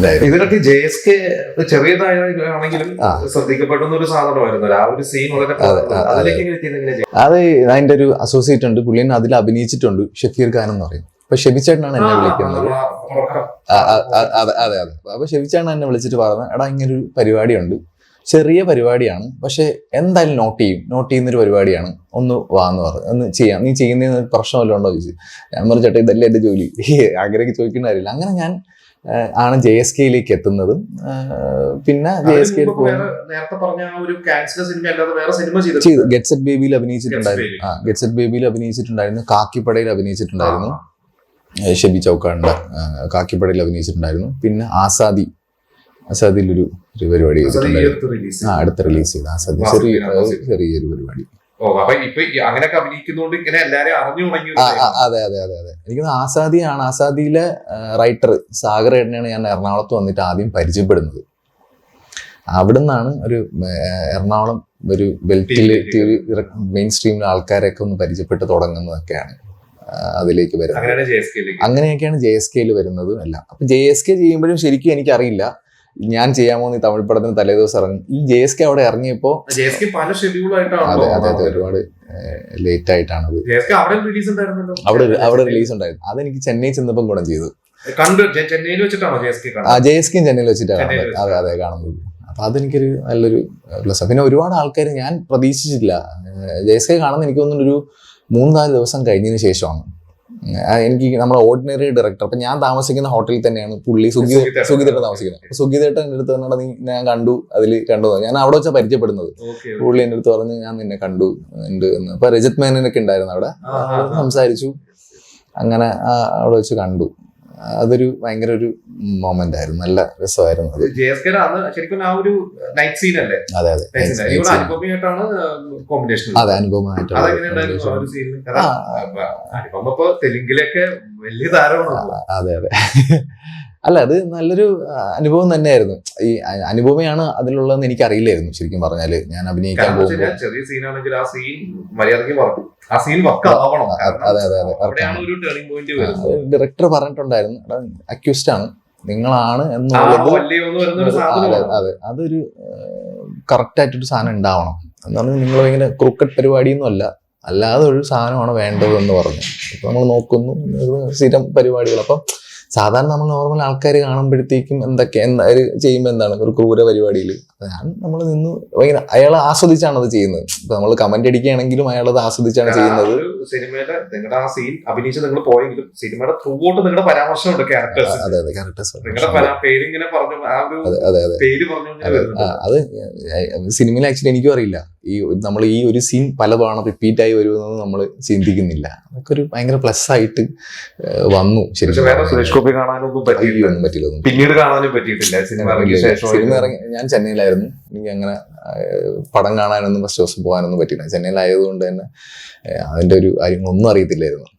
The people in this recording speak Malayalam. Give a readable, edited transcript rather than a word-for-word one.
ഉണ്ടായിരുന്നു. ഇതിനൊക്കെ JSK ചെറിയതാണെങ്കിലും ശ്രദ്ധിക്കപ്പെടുന്ന ഒരു സാധനമായിരുന്നു. ആ ഒരു സീൻ വളരെ അത് അതിന്റെ ഒരു അസോസിയേറ്റ് ഉണ്ട്, പുള്ളിനെ അതിൽ അഭിനയിച്ചിട്ടുണ്ട്, ഷഫീർ ഖാൻ എന്ന് പറയും. അപ്പൊ ഷെബിച്ചേട്ടനാണ് എന്നെ വിളിക്കുന്നത്. അതെ അതെ അതെ. അപ്പൊ ഷെബിച്ചേട്ടൻ എന്നെ വിളിച്ചിട്ട് പറഞ്ഞത്, എടാ ഇങ്ങനൊരു പരിപാടിയുണ്ട്, ചെറിയ പരിപാടിയാണ്, പക്ഷെ എന്തായാലും നോട്ട് ചെയ്യുന്നൊരു പരിപാടിയാണ്, ഒന്ന് വാന്ന് പറഞ്ഞു, ഒന്ന് ചെയ്യാം, നീ ചെയ്യുന്നതിന് പ്രശ്നമല്ലോ ഉണ്ടോ ചോദിച്ചു. ഞാൻ പറഞ്ഞു ചേട്ടാ ഇതല്ലേ എന്റെ ജോലി, അങ്ങനെയൊക്കെ ചോദിക്കേണ്ട കാര്യമില്ല. അങ്ങനെ ഞാൻ ആണ് JSKയിലേക്ക് എത്തുന്നതും. പിന്നെ JSK ചെയ്തു. ഗെറ്റ് സെറ്റ് ബേബിയിൽ അഭിനയിച്ചിട്ടുണ്ടായിരുന്നു. ഗെറ്റ് സെറ്റ് ബേബിയിൽ അഭിനയിച്ചിട്ടുണ്ടായിരുന്നു. കാക്കിപ്പടയിൽ അഭിനയിച്ചിട്ടുണ്ടായിരുന്നു. ഷെബി ചൗക്കാടിന്റെ കാക്കിപ്പടയിൽ അഭിനയിച്ചിട്ടുണ്ടായിരുന്നു. പിന്നെ ആസാദിലൊരു പരിപാടി ചെയ്തിട്ടുണ്ടായിരുന്നു. അടുത്ത റിലീസ് ചെയ്ത ആസാദി ചെറിയൊരു പരിപാടി. അതെ അതെ അതെ അതെ. എനിക്ക് ആസാദിയാണ്, ആസാദിയിലെ റൈറ്റർ സാഗറേട്ടനെയാണ് ഞാൻ എറണാകുളത്ത് വന്നിട്ട് ആദ്യം പരിചയപ്പെടുന്നത്. അവിടെ നിന്നാണ് ഒരു എറണാകുളം ഒരു ബെൽറ്റില് മെയിൻ സ്ട്രീമിലെ ആൾക്കാരെയൊക്കെ ഒന്ന് പരിചയപ്പെട്ട് തുടങ്ങുന്നതൊക്കെയാണ് അതിലേക്ക് വരുന്നത്. അങ്ങനെയൊക്കെയാണ് JSKയിൽ വരുന്നതും എല്ലാം. അപ്പൊ JSK ചെയ്യുമ്പോഴും ശരിക്കും എനിക്കറിയില്ല ഞാൻ ചെയ്യാൻ പോകുന്ന ഈ തമിഴ് പടത്തിന് തലേദിവസം ഇറങ്ങും. ഈ JSK അവിടെ ഇറങ്ങിയപ്പോ അതെ അതെ അതെ ഒരുപാട് ലേറ്റ് ആയിട്ടാണ് അവിടെ റിലീസ് ഉണ്ടായിരുന്നു. അതെനിക്ക് ചെന്നൈ ചെന്നപ്പം ഗുണം ചെയ്തു. JSK ചെന്നൈയിൽ വെച്ചിട്ടാണ് അതെ അതെ കാണുന്നത്. അപ്പൊ അതെനിക്കൊരു നല്ലൊരു പ്ലസ്. പിന്നെ ഒരുപാട് ആൾക്കാർ ഞാൻ പ്രതീക്ഷിച്ചില്ല JSK കാണുന്ന, എനിക്ക് തോന്നുന്നു ഒരു 3-4 ദിവസം കഴിഞ്ഞതിന് ശേഷമാണ് എനിക്ക് നമ്മുടെ ഓർഡിനറി ഡയറക്ടർ, അപ്പൊ ഞാൻ താമസിക്കുന്ന ഹോട്ടലിൽ തന്നെയാണ് പുള്ളി സുഗീതേട്ടൻ താമസിക്കുന്നത്. അപ്പൊ സുഗീതേട്ടൻ എൻ്റെ അടുത്ത് പറഞ്ഞാൽ നീ ഞാൻ കണ്ടു, ഞാൻ അവിടെ വെച്ചാൽ പരിചയപ്പെടുന്നത്. പുള്ളി എൻ്റെ അടുത്ത് പറഞ്ഞ് ഞാൻ നിന്നെ കണ്ടു ഉണ്ട് എന്ന്. അപ്പൊ രജത് മേനനൊക്കെ ഉണ്ടായിരുന്നു അവിടെ, സംസാരിച്ചു, അങ്ങനെ അവിടെ വെച്ച് കണ്ടു. അതൊരു ഭയങ്കര ഒരു മൊമെന്റ് ആയിരുന്നു, നല്ല രസമായിരുന്നു. അതെ അതെ അതെ അനുപമമായിട്ടുള്ള അതെ അതെ. അല്ല അത് നല്ലൊരു അനുഭവം തന്നെയായിരുന്നു. ഈ അനുപമയാണ് അതിലുള്ളതെന്ന് എനിക്ക് അറിയില്ലായിരുന്നു ശരിക്കും പറഞ്ഞാല്. ഞാൻ അഭിനയിക്കാൻ പോകുമ്പോൾ അതെ അതെ അതെ ഡയറക്ടർ പറഞ്ഞിട്ടുണ്ടായിരുന്നു, അക്യൂസ്ഡ് ആണ് നിങ്ങളാണ് എന്നുള്ളത്. അതെ അതൊരു കറക്റ്റ് ആയിട്ടൊരു സാധനം ഉണ്ടാവണം എന്ന് പറഞ്ഞാൽ നിങ്ങൾ ഇങ്ങനെ ക്രിക്കറ്റ് പരിപാടിയൊന്നും അല്ലാതെ ഒരു സാധനമാണ് വേണ്ടത് എന്ന് പറഞ്ഞു. അപ്പൊ നമ്മൾ നോക്കുന്നു സ്ഥിരം പരിപാടികൾ. അപ്പം സാധാരണ നമ്മൾ നോർമൽ ആൾക്കാർ കാണുമ്പോഴത്തേക്കും ചെയ്യുമ്പോൾ എന്താണ് ഒരു ക്രൂര പരിപാടിയിൽ നമ്മൾ നിന്ന് ഭയങ്കര അയാളെ ആസ്വദിച്ചാണ് അത് ചെയ്യുന്നത്. ഇപ്പൊ നമ്മൾ കമന്റ് അടിക്കുകയാണെങ്കിലും അയാളത് ആസ്വദിച്ചാണ് ചെയ്യുന്നത്. സിനിമയുടെ നിങ്ങളുടെ ആ സീൻ അഭിനയിച്ച് നിങ്ങൾ പോയെങ്കിലും സിനിമയുടെ ത്രൂ ഔട്ട് നിങ്ങളുടെ പരാമർശമുണ്ട് ക്യാരക്ടേഴ്സ്. അതെ അതെ ക്യാരക്ടേഴ്സ് അത് സിനിമയിൽ ആക്ച്വലി എനിക്കും അറിയില്ല. നമ്മൾ ഈ ഒരു സീൻ പലതവണ റിപ്പീറ്റ് ആയി വരുമെന്ന് നമ്മൾ ചിന്തിക്കുന്നില്ല. അതൊക്കെ ഒരു ഭയങ്കര പ്ലസ് ആയിട്ട് വന്നു. ശരിക്കും പറ്റില്ല, പിന്നീട് കാണാനും പറ്റിയിട്ടില്ല. സിനിമ ഇറങ്ങി ഞാൻ ചെന്നൈയിലായിരുന്നു. എനിക്ക് അങ്ങനെ പടം കാണാനൊന്നും ഫസ്റ്റ് ദിവസം പോകാനൊന്നും പറ്റില്ല. ചെന്നൈയിലായതുകൊണ്ട് തന്നെ അതിന്റെ ഒരു കാര്യങ്ങളൊന്നും അറിയത്തില്ലായിരുന്നു.